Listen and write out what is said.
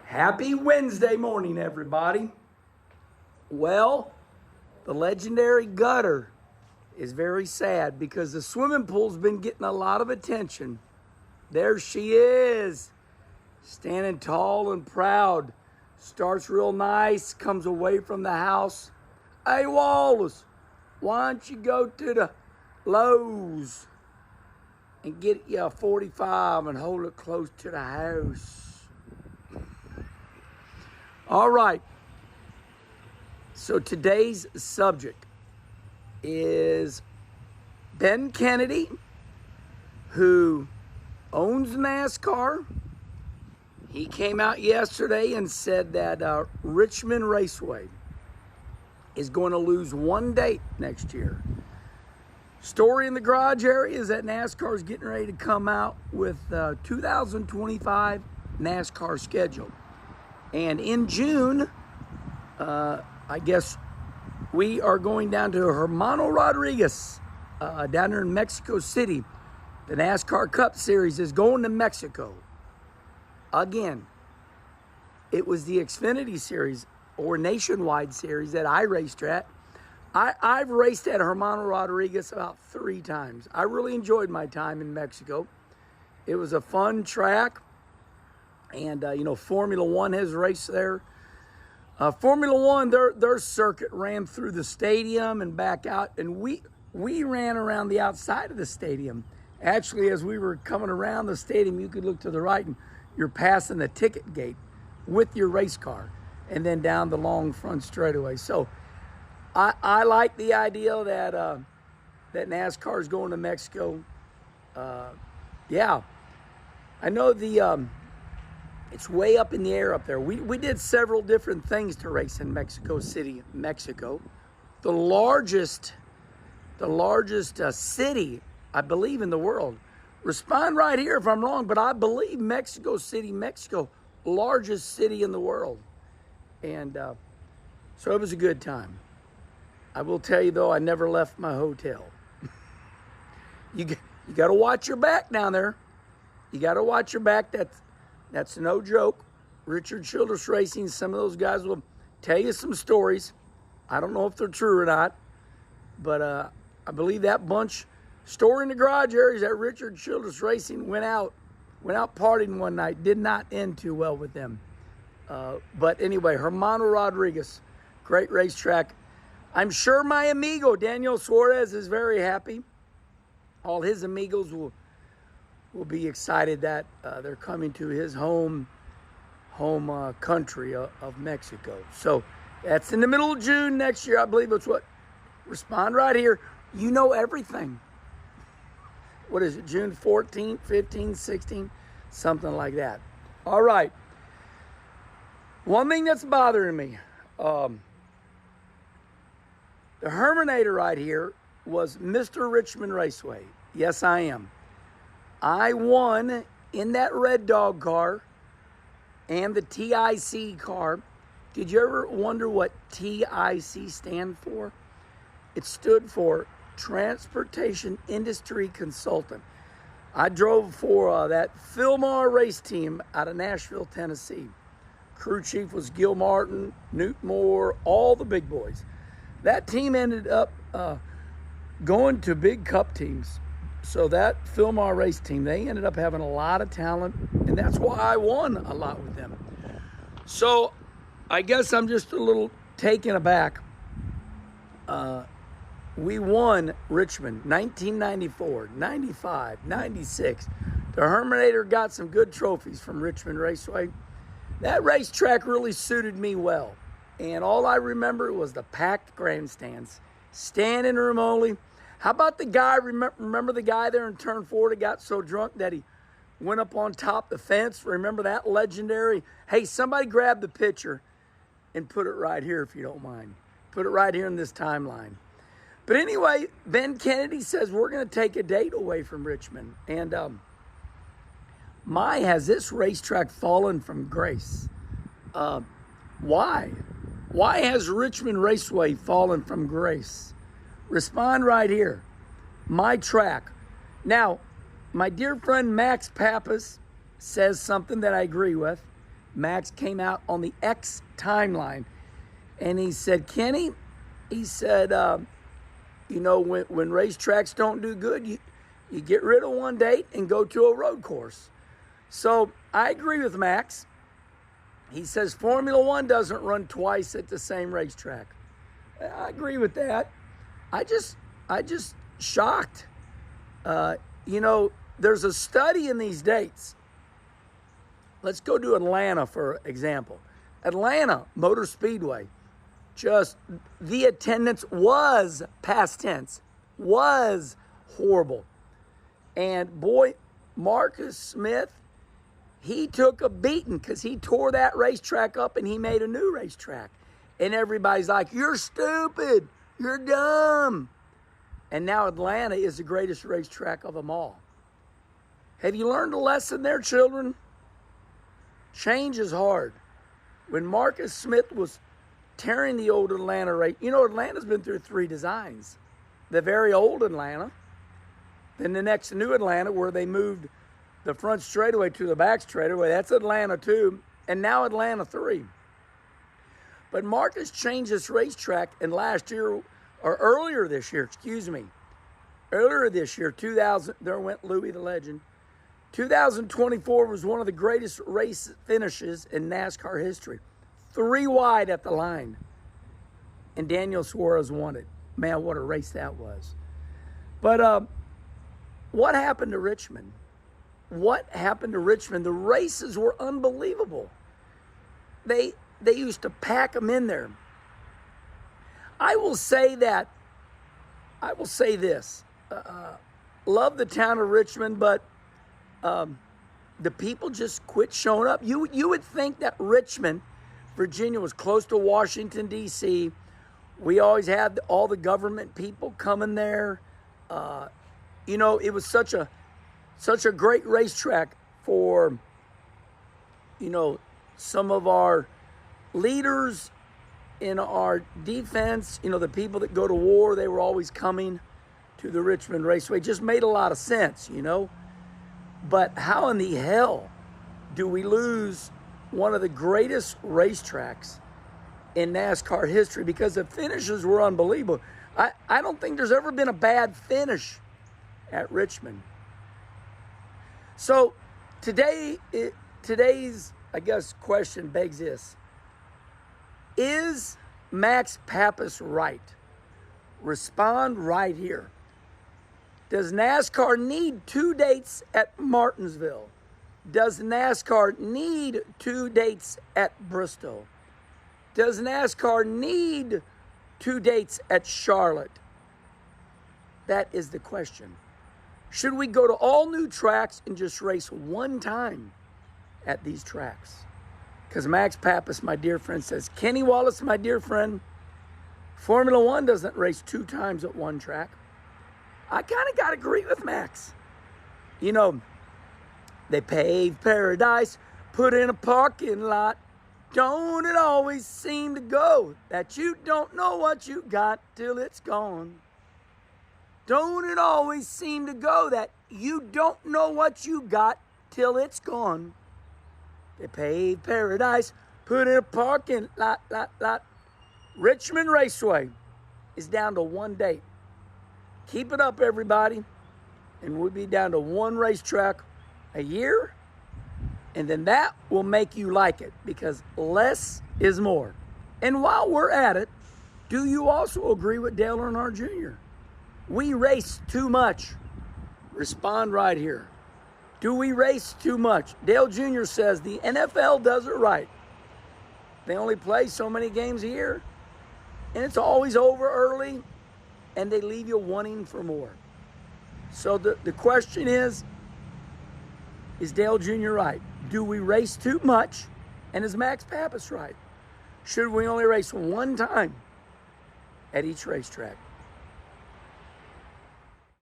Happy Wednesday morning, everybody. Well, the legendary gutter is very sad because the swimming pool's been getting a lot of attention. There she is, standing tall and proud. Starts real nice, comes away from the house. Hey, Wallace, why don't you go to the Lowe's and get you a 45 and hold it close to the house? All right, so today's subject is Ben Kennedy, who owns NASCAR. He came out yesterday and said that Richmond Raceway is going to lose one date next year. Story in the garage area is that NASCAR is getting ready to come out with 2025 NASCAR schedule. And in June, I guess we are going down to Hermano Rodriguez, down there in Mexico City. The NASCAR Cup Series is going to Mexico. Again, it was the Xfinity Series or Nationwide Series that I raced at. I've raced at Hermano Rodriguez about 3 times. I really enjoyed my time in Mexico. It was a fun track. And, Formula One has raced there. Formula One, their circuit ran through the stadium and back out. And we ran around the outside of the stadium. Actually, as we were coming around the stadium, you could look to the right and you're passing the ticket gate with your race car. And then down the long front straightaway. So I like the idea that NASCAR is going to Mexico. Yeah. I know it's way up in the air up there. We did several different things to race in Mexico City, Mexico. The largest city, I believe, in the world. Respond right here if I'm wrong, but I believe Mexico City, Mexico, largest city in the world. And so it was a good time. I will tell you, though, I never left my hotel. You got to watch your back down there. You got to watch your back. That's no joke. Richard Childress Racing, some of those guys will tell you some stories. I don't know if they're true or not, but I believe that bunch, story in the garage areas that Richard Childress Racing went out partying one night. Did not end too well with them. But anyway, Hermano Rodriguez, great racetrack. I'm sure my amigo Daniel Suarez is very happy. All his amigos will be excited that they're coming to his home country of Mexico. So that's in the middle of June next year. I believe it's what? Respond right here. You know everything. What is it? June 14th, 15th, 16th? Something like that. All right. One thing that's bothering me. The Herminator right here was Mr. Richmond Raceway. Yes, I am. I won in that Red Dog car and the TIC car. Did you ever wonder what TIC stand for? It stood for Transportation Industry Consultant. I drove for that Philmar race team out of Nashville, Tennessee. Crew chief was Gil Martin, Newt Moore, all the big boys. That team ended up going to big cup teams. So that Philmar race team, they ended up having a lot of talent, and that's why I won a lot with them. So I guess I'm just a little taken aback. We won Richmond 1994, 95, 96. The Herminator got some good trophies from Richmond Raceway. That racetrack really suited me well. And all I remember was the packed grandstands, standing room only. How about the guy, remember the guy there in turn 4 that got so drunk that he went up on top the fence? Remember that legendary? Hey, somebody grab the picture and put it right here if you don't mind. Put it right here in this timeline. But anyway, Ben Kennedy says we're going to take a date away from Richmond. And has this racetrack fallen from grace? Why? Why has Richmond Raceway fallen from grace? Respond right here. My track. Now, my dear friend Max Pappas says something that I agree with. Max came out on the X timeline, and he said, Kenny, he said, you know, when racetracks don't do good, you get rid of one date and go to a road course. So I agree with Max. He says Formula One doesn't run twice at the same racetrack. I agree with that. I just shocked. You know, there's a study in these dates. Let's go to Atlanta, for example. Atlanta Motor Speedway, just the attendance was, past tense, was horrible. And boy, Marcus Smith, he took a beating because he tore that racetrack up and he made a new racetrack. And everybody's like, you're stupid, you're dumb. And now Atlanta is the greatest racetrack of them all. Have you learned a lesson there, children? Change is hard. When Marcus Smith was tearing the old Atlanta race, you know, Atlanta's been through 3 designs. The very old Atlanta, then the next new Atlanta where they moved the front straightaway to the back straightaway. That's Atlanta 2, and now Atlanta 3. But Marcus changed this racetrack, and last year, or earlier this year, earlier this year, 2000, there went Louis the Legend. 2024 was one of the greatest race finishes in NASCAR history. 3 wide at the line. And Daniel Suarez won it. Man, what a race that was. But what happened to Richmond? What happened to Richmond? The races were unbelievable. They used to pack them in there. I will say this. Love the town of Richmond, but the people just quit showing up. You would think that Richmond, Virginia, was close to Washington, D.C. We always had all the government people coming there. You know, it was such a great racetrack for, you know, some of our leaders in our defense. You know, the people that go to war, they were always coming to the Richmond Raceway. It just made a lot of sense, you know. But how in the hell do we lose one of the greatest racetracks in NASCAR history? Because the finishes were unbelievable. I don't think there's ever been a bad finish at Richmond. So today's, I guess, question begs this. Is Max Pappas right? Respond right here. Does NASCAR need 2 dates at Martinsville? Does NASCAR need 2 dates at Bristol? Does NASCAR need 2 dates at Charlotte? That is the question. Should we go to all new tracks and just race 1 time at these tracks? Because Max Pappas, my dear friend, says, Kenny Wallace, my dear friend, Formula One doesn't race 2 times at one track. I kind of got to agree with Max. You know, they paved paradise, put in a parking lot. Don't it always seem to go that you don't know what you got till it's gone? Don't it always seem to go that you don't know what you got till it's gone? They paved paradise, put in a parking lot. Richmond Raceway is down to 1 date. Keep it up, everybody, and we'll be down to 1 racetrack a year, and then that will make you like it, because less is more. And while we're at it, do you also agree with Dale Earnhardt Jr.? We race too much. Respond right here. Do we race too much? Dale Jr. says the NFL does it right. They only play so many games a year, and it's always over early, and they leave you wanting for more. So the question is Dale Jr. right? Do we race too much? And is Max Pappas right? Should we only race 1 time at each racetrack?